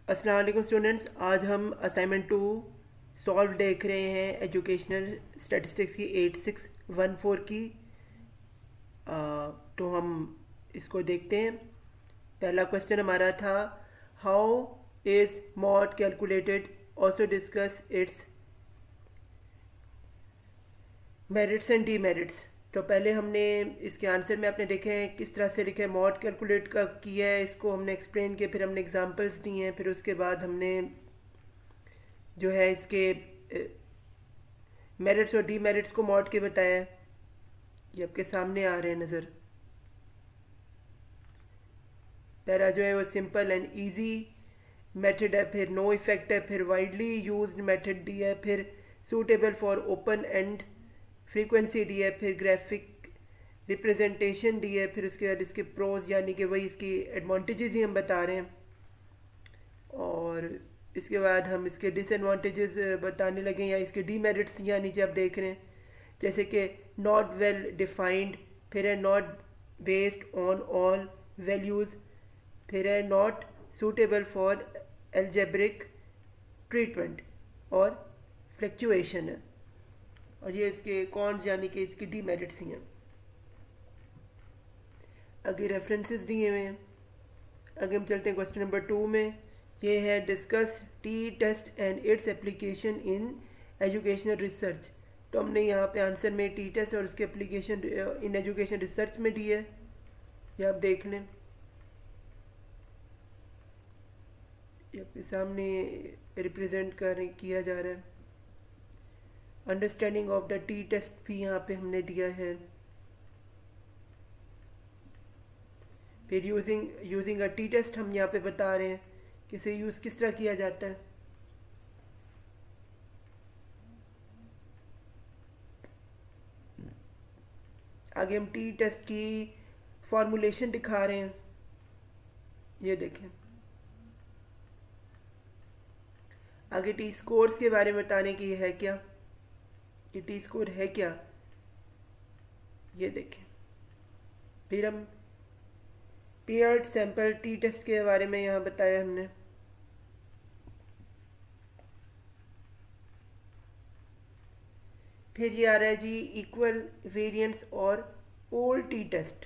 अस्सलाम वालेकुम स्टूडेंट्स, आज हम असाइनमेंट 2 सॉल्व देख रहे हैं एजुकेशनल स्टैटिस्टिक्स की 8614 की। तो हम इसको देखते हैं। पहला क्वेश्चन हमारा था, how is mod calculated, also discuss it's merits and demerits. तो पहले हमने इसके आंसर में आपने देखे हैं किस तरह से लिखे, मॉड कैलकुलेट का किया है, इसको हमने एक्सप्लेन किया, फिर हमने एग्जांपल्स दिए हैं, फिर उसके बाद हमने जो है इसके मेरिट्स और डीमेरिट्स को मॉड के बताया है। ये आपके सामने आ रहे हैं नज़र। पहला जो है वो सिंपल एंड इजी मेथड है, फिर नो इफेक्ट है, फिर वाइडली यूज्ड मेथड दी है, फिर suitable for open end frequency दी है, फिर ग्राफिक रिप्रेजेंटेशन दी है, फिर उसके बाद इसके प्रोज यानी कि वही इसकी एडवांटेजेस ही हम बता रहे हैं, और इसके बाद हम इसके डिसएडवांटेजेस बताने लगे या इसके डीमेरिट्स यहाँ नीचे आप देख रहे हैं, जैसे कि नॉट वेल डिफाइंड, फिर है not based on all values, फिर है not suitable for algebraic treatment और फ्लक्चुएशन है। और ये इसके कॉन्स यानी कि इसकी डीमेरिट्स ही हैं। आगे रेफरेंसेस दिए हुए हैं। आगे हम चलते हैं क्वेश्चन नंबर 2 में। ये है discuss T test and its application in educational research. तो हमने यहाँ पे आंसर में टी टेस्ट और उसके एप्लीकेशन इन एजुकेशन रिसर्च में दी है, ये आप देख लें। ये आपके सामने रिप्रेजेंट किया जा रहा है। Understanding of the T test भी यहाँ पे हमने दिया है। फिर यूजिंग अ टी टेस्ट हम यहाँ पे बता रहे हैं कि इसे यूज़ किस तरह किया जाता है। आगे हम टी टेस्ट की फॉर्मूलेशन दिखा रहे हैं, ये देखें। आगे टी स्कोर्स के बारे में बताने की है क्या, कि टी स्कोर है क्या, ये देखें। फिर हम पेयर्ड सैंपल टी टेस्ट के बारे में यहाँ बताया हमने। फिर ये आ रहा है जी इक्वल वेरिएंस और ओल्ड टी टेस्ट,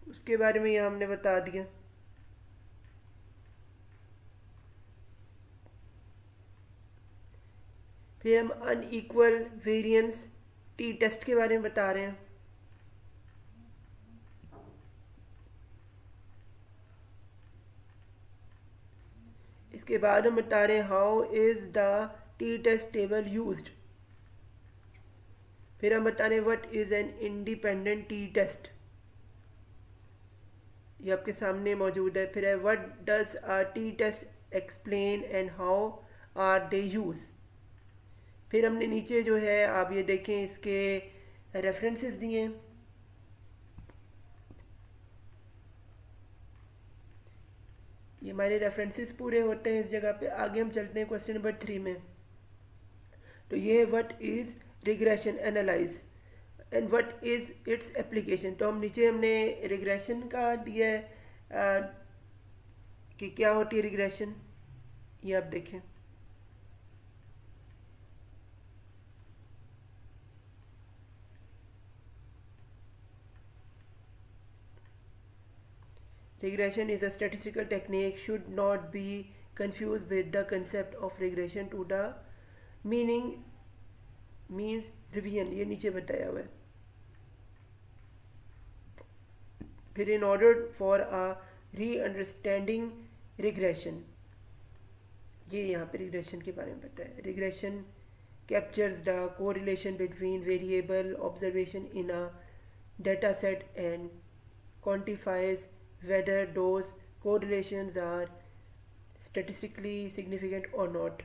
उसके बारे में यहाँ हमने बता दिया। फिर हम अनइक्वल वेरिएंस टी टेस्ट के बारे में बता रहे हैं। इसके बाद हम बता रहे हैं how is the T test table used. फिर हम बता रहे हैं what is an independent T test, ये आपके सामने मौजूद है। फिर है what does a T test explain and how are they use. फिर हमने नीचे जो है आप ये देखें इसके रेफरेंसेस दिए हैं। ये हमारे रेफरेंसेस पूरे होते हैं इस जगह पे। आगे हम चलते हैं क्वेश्चन नंबर 3 में। तो ये है what is regression analyse and what is its application. तो हम नीचे हमने रिग्रेशन का दिया है कि क्या होती है रिग्रेशन, ये आप देखें। Regression is a statistical technique, should not be confused with the concept of regression to the meaning means revision, ये नीचे बताया हुआ है। फिर in order for a re-understanding regression, ये यहाँ पे regression के बारे में बताया। Regression captures the correlation between variable observation in a data set and quantifies whether those correlations are statistically significant or not.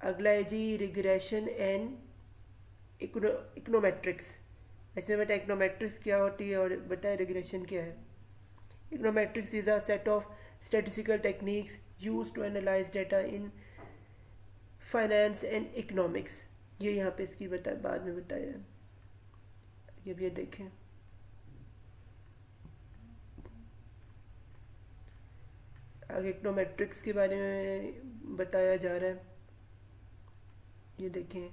अगला है जी रिग्रेशन एंड इकोनोमेट्रिक्स। इसमें बेटा इकोनोमेट्रिक्स क्या होती है और बताए रिग्रेशन क्या है। Econometrics is a set of statistical techniques use to analyse data in finance and economics. ये यहाँ पे इसकी बाद में बताया है, ये भी देखें। आगे इकोनोमेट्रिक्स के बारे में बताया जा रहा है। ये देखें,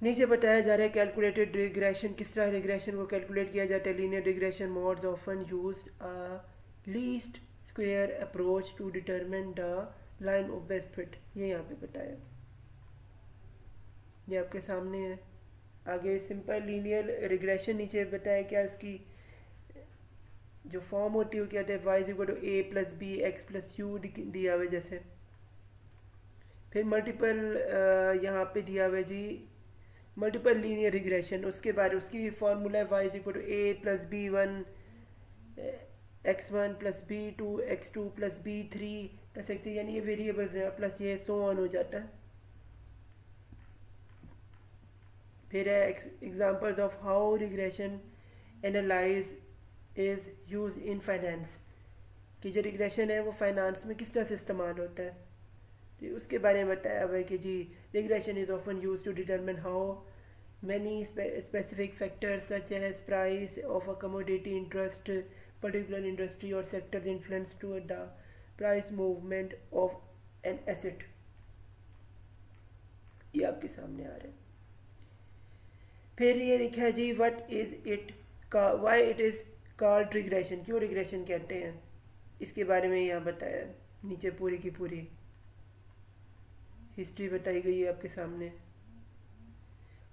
नीचे बताया जा रहा है कैलकुलेटेड रिग्रेशन, किस तरह रिग्रेशन को कैलकुलेट किया जाता है। Linear regression models often used a least square approach to determine the line of best fit, ये यहाँ पे बताया, ये आपके सामने है। आगे सिंपल लीनियर रिग्रेशन नीचे बताया क्या इसकी जो फॉर्म होती है वो क्या है, Y is equal to A plus B X plus U दिया हुआ जैसे। फिर मल्टीपल यहाँ पे दिया हुआ जी मल्टीपल लीनियर रिग्रेशन, उसके बारे उसकी फॉर्मूला है Y is equal to A plus B one X one plus B two X two plus B three plus X three, यानी ये वेरिएबल्स हैं प्लस ये सो ऑन हो जाता है। फिर है examples of how regression analyse is use in finance, कि जो रिग्रेशन है वो फाइनेंस में किस तरह से इस्तेमाल होता है, तो उसके बारे में बताया हुआ है कि जी regression is often used to determine how many specific factors such as price of a commodity, interest, particular industry और sectors influence to the price movement of an asset. ये आपके सामने आ रहा है। फिर ये लिखा है जी what is it, why it is called regression, क्यों रिग्रेशन कहते हैं, इसके बारे में यहाँ बताया है। नीचे पूरी की पूरी हिस्ट्री बताई गई है आपके सामने।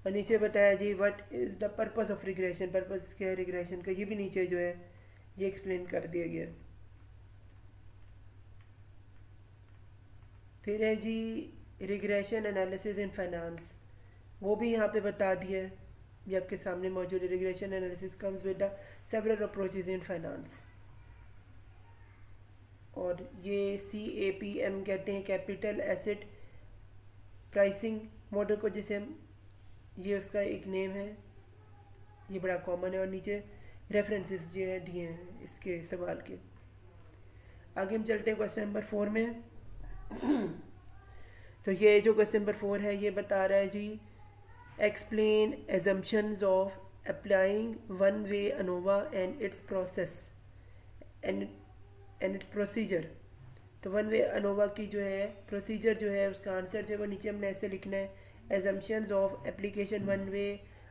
और नीचे बताया जी what is the purpose of regression, purpose क्या है रिग्रेशन का, ये भी नीचे जो है ये एक्सप्लेन कर दिया गया। फिर है जी रिग्रेशन एनालिसिस इन फाइनेंस, वो भी यहाँ पे बता दिया है, ये आपके सामने मौजूद है। Regression analysis comes with the several approaches in finance, और ये CAPM कहते हैं, कैपिटल एसेट प्राइसिंग मॉडल को, जिसे हम ये उसका एक नेम है, ये बड़ा कॉमन है। और नीचे रेफरेंसेस जो है दिए हैं इसके सवाल के। आगे हम चलते हैं क्वेश्चन नंबर 4 में। तो ये जो क्वेश्चन नंबर 4 है ये बता रहा है जी explain assumptions of applying one way ANOVA and its process and its procedure. तो वन वे ANOVA की जो है प्रोसीजर जो है उसका आंसर जो है वो नीचे हमने ऐसे लिखना है, assumptions of application one way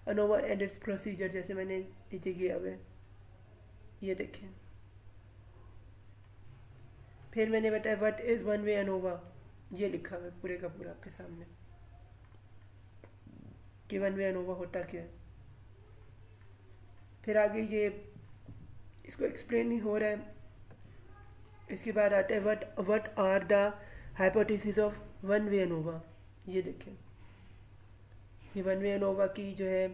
ANOVA and its procedure, जैसे मैंने नीचे किया हुआ है, ये देखें। फिर मैंने बताया what is one way ANOVA, ये लिखा हुआ है पूरे का पूरा आपके सामने कि वन वे ANOVA होता क्या है। फिर आगे ये इसको एक्सप्लेन नहीं हो रहा है। इसके बाद आता है what are the hypothesis of one way ANOVA, ये देखें, ये वन वे ANOVA की जो है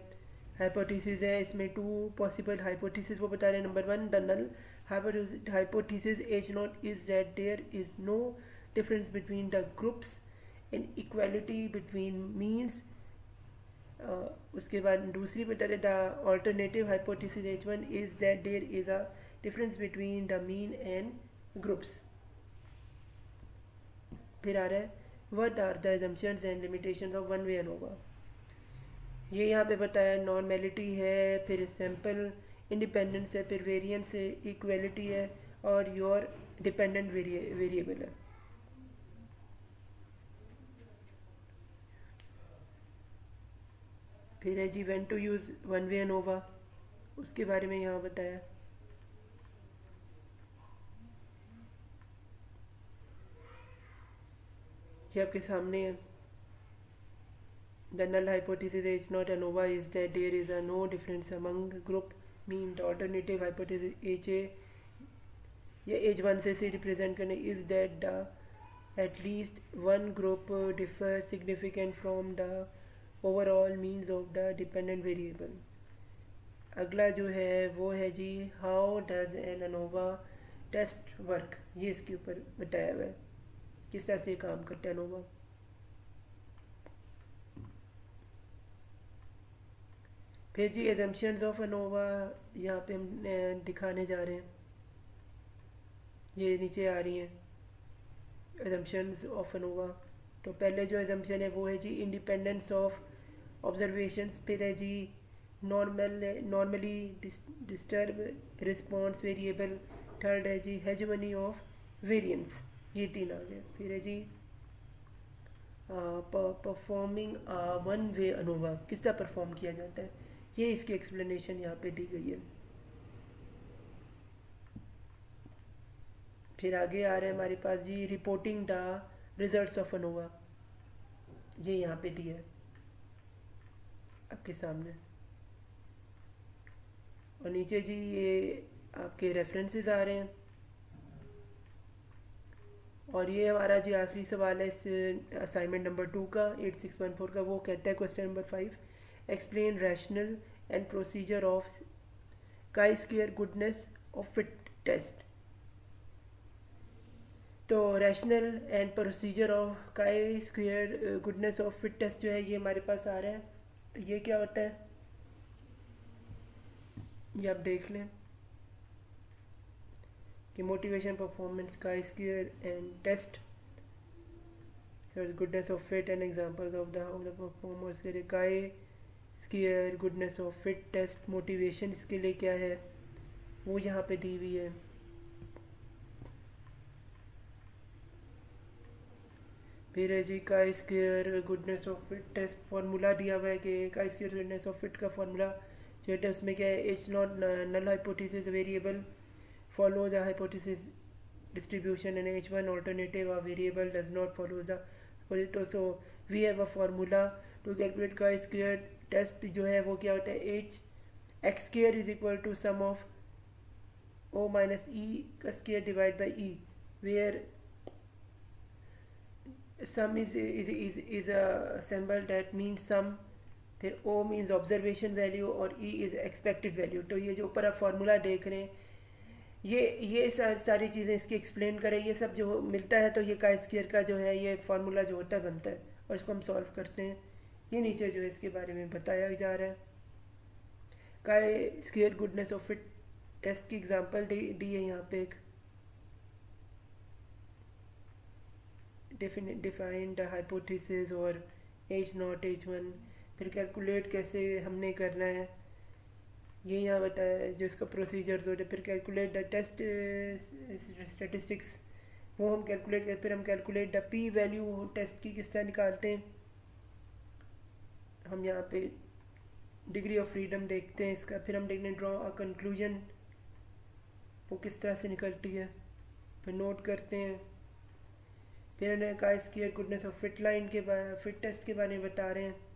हाइपोथेसिस है, इसमें 2 पॉसिबल हाइपोथेसिस वो बता रहे हैं। Number 1 the null hypothesis H0 is that there is no difference between the groups and equality between means। उसके बाद दूसरी बता रहे the alternative hypothesis H1 is that there is a difference between the mean and groups। फिर आ रहा है what are the assumptions and limitations of one way ANOVA, ये यहाँ पे बताया नॉर्मेलिटी है, फिर सैम्पल इंडिपेंडेंस है, फिर वेरिएंस है, इक्वलिटी है, और योर डिपेंडेंट वेरिएबल है। फिर है जी when to use one way ANOVA, उसके बारे में यहाँ बताया। ये आपके सामने है। The null hypothesis H0 ANOVA is that there is a no difference among group mean। The alternative hypothesis HA या H1 से रिप्रेजेंट करने is that the at least one group differ significant from the overall means of the dependent variable। अगला जो है वो है जी how does an ANOVA test work, ये इसके ऊपर बताया हुआ है किस तरह से काम करता है ANOVA। फिर जी assumptions ऑफ ANOVA यहाँ पे हम दिखाने जा रहे हैं, ये नीचे आ रही हैं assumptions ऑफ ANOVA। तो पहले जो assumption है वो है जी इंडिपेंडेंस ऑफ ऑब्जर्वेशंस, फिर है जी normally disturb response variable, third है जी हेजमनी ऑफ वेरिएंस, ये 3 आ गया। फिर है जी परफॉर्मिंग वन वे अनोवा, किस तरह परफॉर्म किया जाता है, ये इसकी एक्सप्लेनेशन यहाँ पे दी गई है। फिर आगे आ रहे हैं हमारे पास जी reporting the results of ANOVA, ये यहाँ पे दिया है आपके सामने। और नीचे जी ये आपके रेफरेंसेस आ रहे हैं। और ये हमारा जी आखिरी सवाल है इस असाइनमेंट नंबर 2 का 8614 का। वो कहता है question number 5, explain rational and procedure of chi square goodness of fit test. तो rational and procedure of chi square goodness of fit test जो है ये हमारे पास आ रहा है। ये क्या होता है ये आप देख लें कि motivation performance chi square and test, goodness of fit and examples of the performers के लिए chi square goodness of fit test motivation इसके लिए क्या है वो यहाँ पे दी हुई है। फिर है जी chi square goodness of fit test formula दिया हुआ है कि chi square goodness of fit का फार्मूला जो है उसमें क्या है, H nought null hypothesis variable follows a hypothesis distribution and h1 alternative a variable does not follow the opposite. So we have a formula to calculate chi-square test जो है वो क्या होता है, h x square is equal to sum of o minus e का square divided by e, where sum is a symbol that means sum, फिर o means observation value और e is expected value। तो ये जो ऊपर आप formula देख रहे हैं ये सारी चीज़ें इसकी एक्सप्लेन करें, ये सब जो मिलता है तो ये काई स्क्वायर का जो है ये फार्मूला जो होता है बनता है और इसको हम सॉल्व करते हैं। ये नीचे जो है इसके बारे में बताया जा रहा है। Chi square goodness of fit test की एग्जांपल दी है यहाँ पे, एक डिफाइन द हाइपोथेसिस और एच नॉट एच1, फिर कैलकुलेट कैसे हमने करना है ये यहाँ बताया है जो इसका प्रोसीजर होता है। फिर कैलकुलेट द टेस्ट स्टेटिस्टिक्स, वो हम कैलकुलेट करते, फिर हम calculate the P value test की किस तरह निकालते हैं। हम यहाँ पे डिग्री ऑफ फ्रीडम देखते हैं इसका, फिर हम देखते ड्रॉ अ कंक्लूजन वो किस तरह से निकलती है, फिर नोट करते हैं। फिर हमने काई square goodness of fit line के फिट टेस्ट के बारे में बता रहे हैं।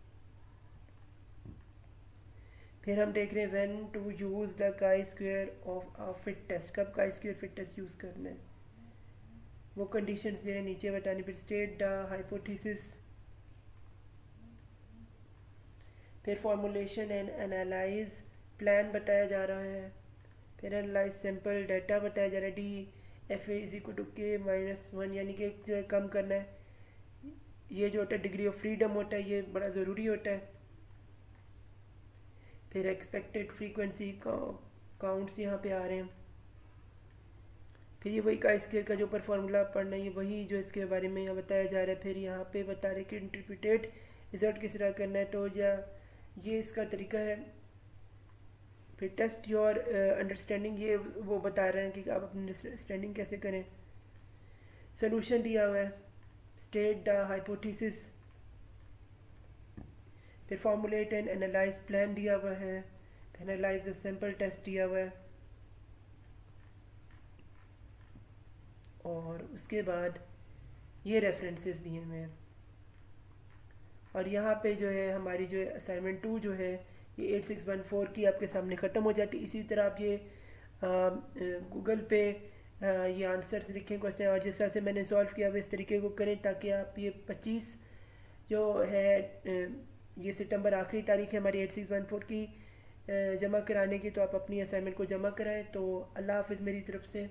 फिर हम देख रहे हैं when to use the chi square of a fit test, कब chi square feet test use करना है वो कंडीशंस जो है नीचे बतानी। फिर स्टेट द हाइपोथेसिस, फिर फॉर्मुलेशन एंड एनालाइज प्लान बताया जा रहा है। फिर एनालाइज सैम्पल डाटा बताया जा रहा है, D F A is equal to K minus 1, यानी कि जो है कम करना है। ये जो होता है डिग्री ऑफ फ्रीडम होता है, ये बड़ा ज़रूरी होता है। फिर एक्सपेक्टेड फ्रीक्वेंसी काउंट्स यहाँ पे आ रहे हैं। फिर ये वही काई स्क्वायर का जो ऊपर फार्मूला पढ़ना है ये वही जो इसके बारे में यहाँ बताया जा रहा है। फिर यहाँ पे बता रहे कि इंटरप्रिटेड रिजल्ट किस तरह करना है, तो ये इसका तरीका है। फिर टेस्ट योर अंडरस्टैंडिंग, ये वो बता रहे हैं कि आप अपनी अंडरस्टैंडिंग कैसे करें। सोल्यूशन दिया हुआ है, स्टेट द हाइपोथेसिस, फिर फॉर्मुलेट एंड एनालाइज प्लान दिया हुआ है, एनालाइज द सैम्पल टेस्ट दिया हुआ है, और उसके बाद ये रेफरेंसेस दिए हुए हैं। और यहाँ पे जो है हमारी जो असाइनमेंट 2 जो है ये 8614 की आपके सामने ख़त्म हो जाती है। इसी तरह आप ये गूगल पे ये आंसर्स लिखें क्वेश्चन, और जिस तरह से मैंने सॉल्व किया वो इस तरीके को करें ताकि आप ये 25 जो है ये सितंबर आखिरी तारीख है हमारी 8614 की जमा कराने की, तो आप अपनी असाइनमेंट को जमा कराएं। तो अल्लाह हाफ़िज़ मेरी तरफ से।